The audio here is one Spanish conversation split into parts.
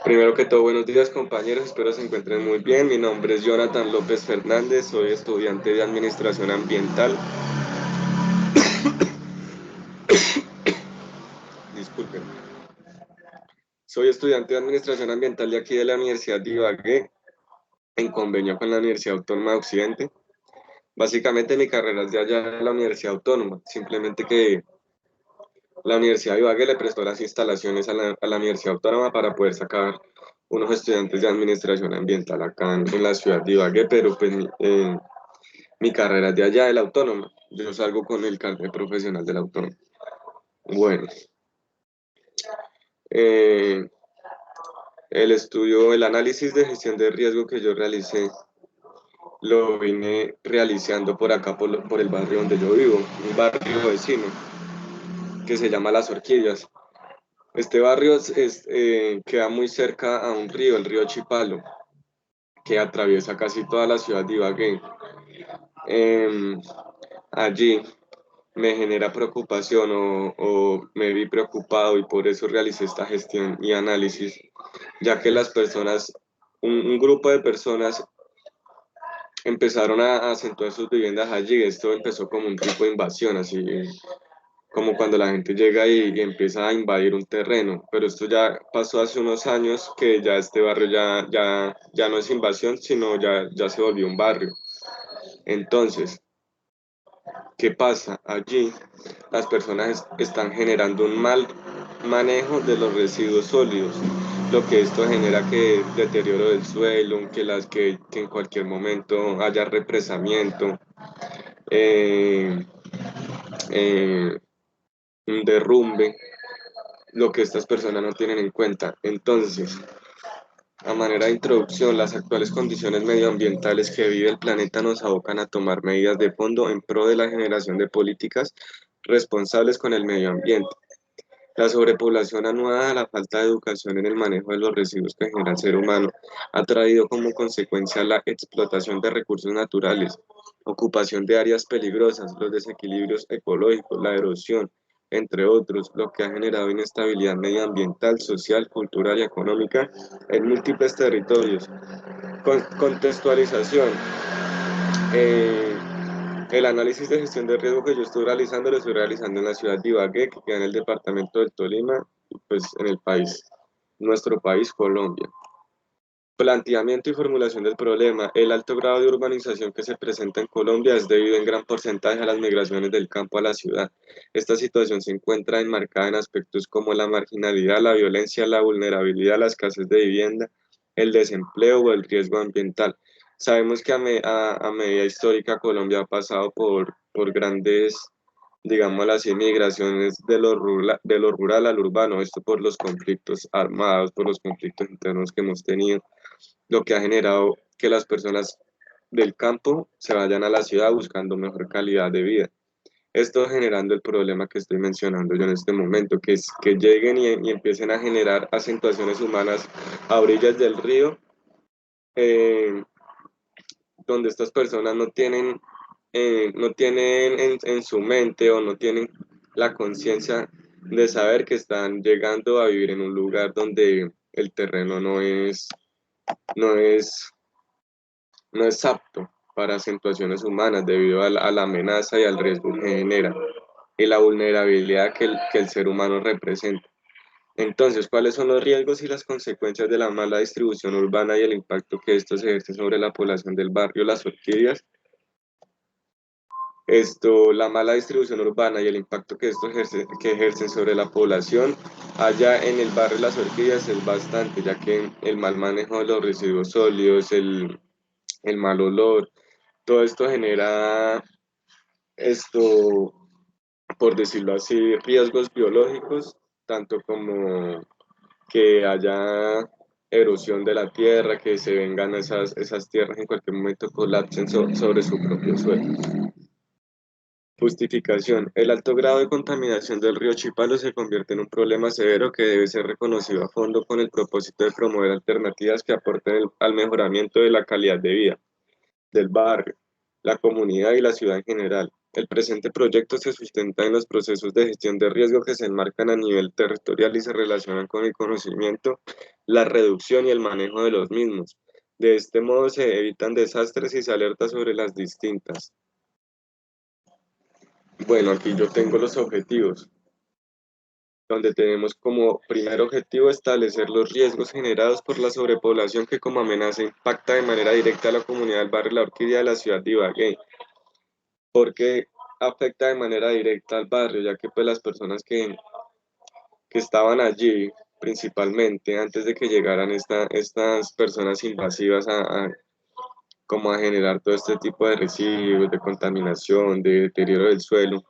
Primero que todo, buenos días compañeros, espero se encuentren muy bien. Mi nombre es Jonathan López Fernández, soy estudiante de Administración Ambiental. Disculpen. Soy estudiante de Administración Ambiental de aquí de la Universidad de Ibagué, en convenio con la Universidad Autónoma de Occidente. Básicamente mi carrera es de allá de la Universidad Autónoma, simplemente que la Universidad de Ibagué le prestó las instalaciones a la Universidad Autónoma para poder sacar unos estudiantes de Administración Ambiental acá en la ciudad de Ibagué, pero pues mi carrera es de allá de la Autónoma. Yo salgo con el carnet profesional de la Autónoma. Bueno, eh, el análisis de gestión de riesgo que yo realicé, lo vine realizando por acá, por el barrio donde yo vivo, un barrio vecino que se llama Las Orquídeas. Este barrio queda muy cerca a un río, el río Chipalo, que atraviesa casi toda la ciudad de Ibagué. Em, Allí me genera preocupación o me vi preocupado y por eso realicé esta gestión y análisis, ya que las personas, un grupo de personas empezaron a acentuar sus viviendas allí. Esto empezó como un tipo de invasión, así como cuando la gente llega y empieza a invadir un terreno, pero esto ya pasó hace unos años que ya este barrio ya no es invasión, sino ya se volvió un barrio. Entonces, ¿qué pasa? Allí las personas están generando un mal manejo de los residuos sólidos, lo que esto genera que deterioro del suelo, que en cualquier momento haya represamiento, eh, eh, un derrumbe, lo que estas personas no tienen en cuenta. Entonces, a manera de introducción, las actuales condiciones medioambientales que vive el planeta nos abocan a tomar medidas de fondo en pro de la generación de políticas responsables con el medio ambiente. La sobrepoblación aunada a la falta de educación en el manejo de los residuos que genera el ser humano ha traído como consecuencia la explotación de recursos naturales, ocupación de áreas peligrosas, los desequilibrios ecológicos, la erosión, entre otros, lo que ha generado inestabilidad medioambiental, social, cultural y económica en múltiples territorios. Contextualización. Eh, el análisis de gestión de riesgo que yo estoy realizando lo estoy realizando en la ciudad de Ibagué, que queda en el departamento del Tolima, y pues en el país, nuestro país, Colombia. Planteamiento y formulación del problema. El alto grado de urbanización que se presenta en Colombia es debido en gran porcentaje a las migraciones del campo a la ciudad. Esta situación se encuentra enmarcada en aspectos como la marginalidad, la violencia, la vulnerabilidad, la escasez de vivienda, el desempleo o el riesgo ambiental. Sabemos que a medida histórica Colombia ha pasado por grandes, digamos, las migraciones de lo rural al urbano, esto por los conflictos armados, por los conflictos internos que hemos tenido, lo que ha generado que las personas del campo se vayan a la ciudad buscando mejor calidad de vida. Esto generando el problema que estoy mencionando yo en este momento, que es que lleguen y empiecen a generar acentuaciones humanas a orillas del río, eh, donde estas personas no tienen en su mente o no tienen la conciencia de saber que están llegando a vivir en un lugar donde el terreno no es no es apto para acentuaciones humanas debido a la amenaza y al riesgo que genera y la vulnerabilidad que el ser humano representa. Entonces, ¿cuáles son los riesgos y las consecuencias de la mala distribución urbana y el impacto que esto ejerce sobre la población del barrio Las Orquídeas? La mala distribución urbana y el impacto que ejercen sobre la población allá en el barrio Las Orquídeas es bastante, ya que el mal manejo de los residuos sólidos, el mal olor, todo esto genera esto, por decirlo así, riesgos biológicos, tanto como que haya erosión de la tierra, que se vengan esas tierras en cualquier momento colapsen sobre su propio suelo. Justificación. El alto grado de contaminación del río Chipalo se convierte en un problema severo que debe ser reconocido a fondo con el propósito de promover alternativas que aporten al mejoramiento de la calidad de vida del barrio, la comunidad y la ciudad en general. El presente proyecto se sustenta en los procesos de gestión de riesgo que se enmarcan a nivel territorial y se relacionan con el conocimiento, la reducción y el manejo de los mismos. De este modo se evitan desastres y se alerta sobre las distintas. Bueno, aquí yo tengo los objetivos, donde tenemos como primer objetivo establecer los riesgos generados por la sobrepoblación que como amenaza impacta de manera directa a la comunidad del barrio La Orquídea de la ciudad de Ibagué. Porque afecta de manera directa al barrio, ya que pues las personas que estaban allí principalmente antes de que llegaran estas personas invasivas como a generar todo este tipo de residuos, de contaminación, de deterioro del suelo,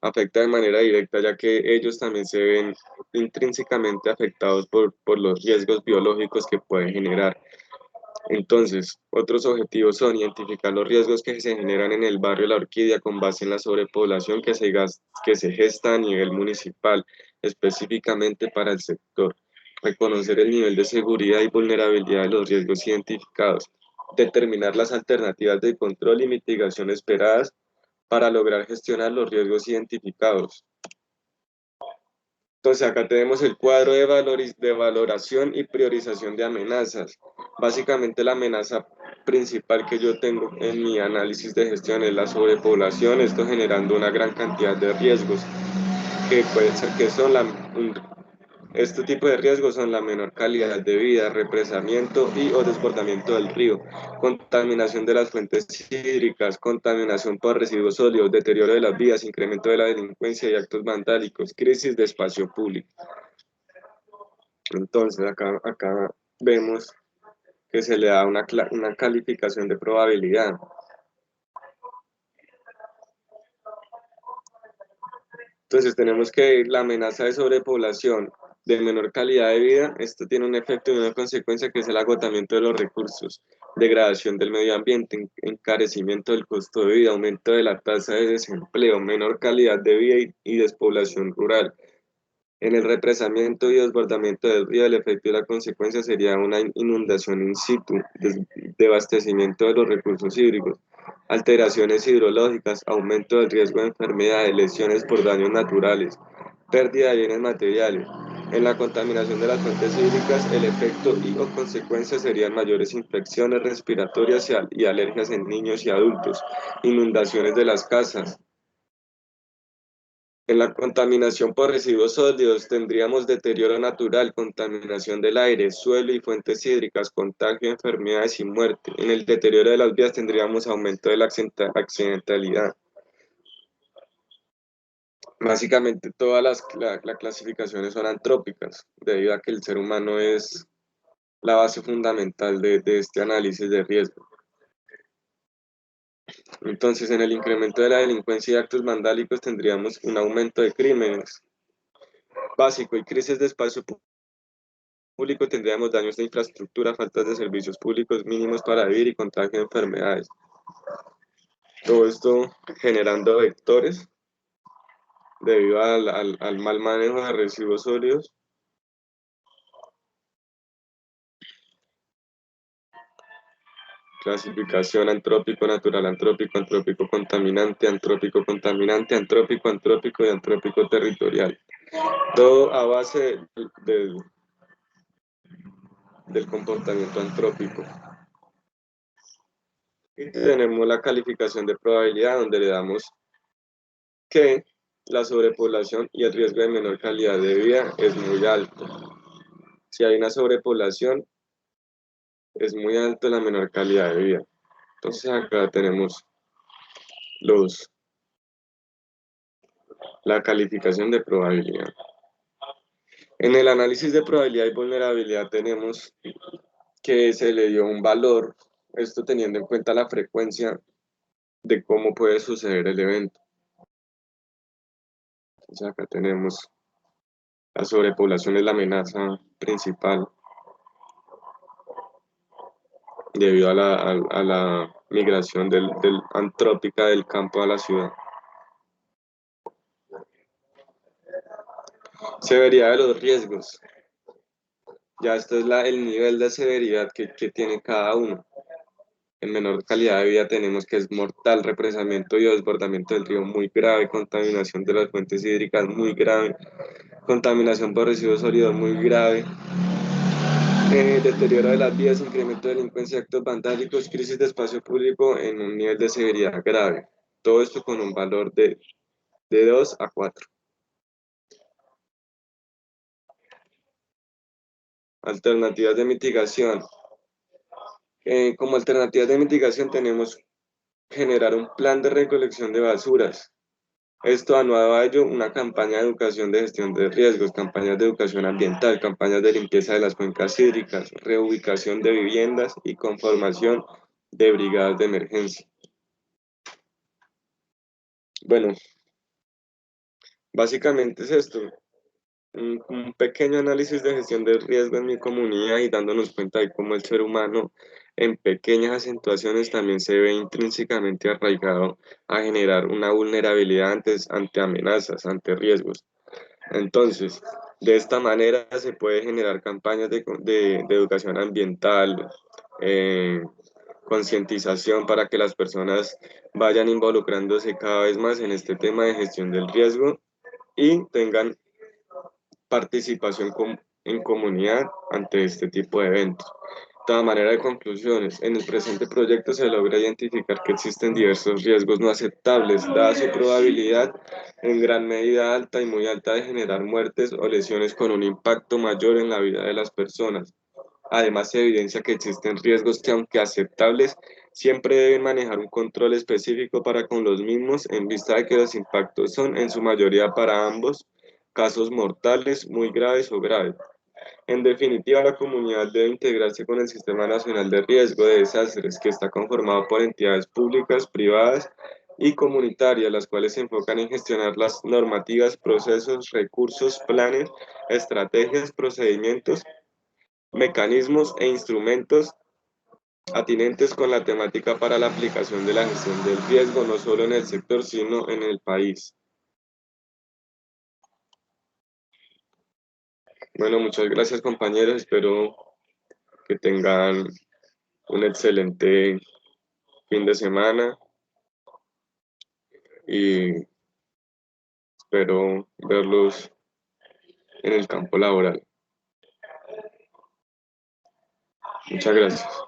afecta de manera directa ya que ellos también se ven intrínsecamente afectados por los riesgos biológicos que puede generar. Entonces, otros objetivos son identificar los riesgos que se generan en el barrio La Orquídea con base en la sobrepoblación que se gesta a nivel municipal, específicamente para el sector. Reconocer el nivel de seguridad y vulnerabilidad de los riesgos identificados. Determinar las alternativas de control y mitigación esperadas para lograr gestionar los riesgos identificados. Entonces acá tenemos el cuadro de valoración y priorización de amenazas. Básicamente la amenaza principal que yo tengo en mi análisis de gestión es la sobrepoblación, esto generando una gran cantidad de riesgos que pueden ser que son este tipo de riesgos son la menor calidad de vida, represamiento y o desbordamiento del río, contaminación de las fuentes hídricas, contaminación por residuos sólidos, deterioro de las vías, incremento de la delincuencia y actos vandálicos, crisis de espacio público. Entonces acá vemos que se le da una calificación de probabilidad. Entonces tenemos que la amenaza de sobrepoblación de menor calidad de vida, esto tiene un efecto y una consecuencia que es el agotamiento de los recursos, degradación del medio ambiente, encarecimiento del costo de vida, aumento de la tasa de desempleo, menor calidad de vida y despoblación rural. En el represamiento y desbordamiento del río, el efecto y la consecuencia sería una inundación in situ, devastecimiento de los recursos hídricos, alteraciones hidrológicas, aumento del riesgo de enfermedades, lesiones por daños naturales, pérdida de bienes materiales. En la contaminación de las fuentes hídricas, el efecto y o consecuencia serían mayores infecciones respiratorias y alergias en niños y adultos, inundaciones de las casas. En la contaminación por residuos sólidos tendríamos deterioro natural, contaminación del aire, suelo y fuentes hídricas, contagio, enfermedades y muerte. En el deterioro de las vías tendríamos aumento de la accidentalidad. Básicamente todas las clasificaciones son antrópicas, debido a que el ser humano es la base fundamental de este análisis de riesgo. Entonces, en el incremento de la delincuencia y actos vandálicos tendríamos un aumento de crímenes básico y crisis de espacio público tendríamos daños de infraestructura, faltas de servicios públicos mínimos para vivir y contagio de enfermedades. Todo esto generando vectores debido al mal manejo de residuos sólidos. Clasificación antrópico, natural, antrópico, antrópico contaminante, antrópico contaminante, antrópico, antrópico y antrópico territorial. Todo a base del comportamiento antrópico. Y tenemos la calificación de probabilidad donde le damos que la sobrepoblación y el riesgo de menor calidad de vida es muy alto. Si hay una sobrepoblación, es muy alto la menor calidad de vida. Entonces acá tenemos los, la calificación de probabilidad. En el análisis de probabilidad y vulnerabilidad tenemos que se le dio un valor, esto teniendo en cuenta la frecuencia de cómo puede suceder el evento. Entonces acá tenemos la sobrepoblación es la amenaza principal debido a la migración antrópica del campo a la ciudad. Severidad de los riesgos. Ya esto es el nivel de severidad que tiene cada uno. en menor calidad de vida tenemos que es mortal, represamiento y desbordamiento del río muy grave, contaminación de las fuentes hídricas muy grave, contaminación por residuos sólidos muy grave, deterioro de las vías, incremento de delincuencia, actos vandálicos, crisis de espacio público en un nivel de severidad grave. Todo esto con un valor de 2 a 4. Alternativas de mitigación. Como alternativas de mitigación tenemos generar un plan de recolección de basuras. Esto aunado a ello una campaña de educación de gestión de riesgos, campañas de educación ambiental, campañas de limpieza de las cuencas hídricas, reubicación de viviendas y conformación de brigadas de emergencia. Bueno, básicamente es esto, un pequeño análisis de gestión de riesgo en mi comunidad y dándonos cuenta de cómo el ser humano en pequeñas acentuaciones también se ve intrínsecamente arraigado a generar una vulnerabilidad ante amenazas, ante riesgos. Entonces, de esta manera se puede generar campañas de educación ambiental, eh, concientización para que las personas vayan involucrándose cada vez más en este tema de gestión del riesgo y tengan participación en comunidad ante este tipo de eventos. De toda manera de conclusiones, en el presente proyecto se logra identificar que existen diversos riesgos no aceptables, dada su probabilidad en gran medida alta y muy alta de generar muertes o lesiones con un impacto mayor en la vida de las personas. Además, se evidencia que existen riesgos que, aunque aceptables, siempre deben manejar un control específico para con los mismos, en vista de que los impactos son, en su mayoría para ambos, casos mortales, muy graves o graves. En definitiva, la comunidad debe integrarse con el Sistema Nacional de Riesgo de Desastres, que está conformado por entidades públicas, privadas y comunitarias, las cuales se enfocan en gestionar las normativas, procesos, recursos, planes, estrategias, procedimientos, mecanismos e instrumentos atinentes con la temática para la aplicación de la gestión del riesgo, no solo en el sector, sino en el país. Bueno, muchas gracias compañeros, espero que tengan un excelente fin de semana y espero verlos en el campo laboral. Muchas gracias.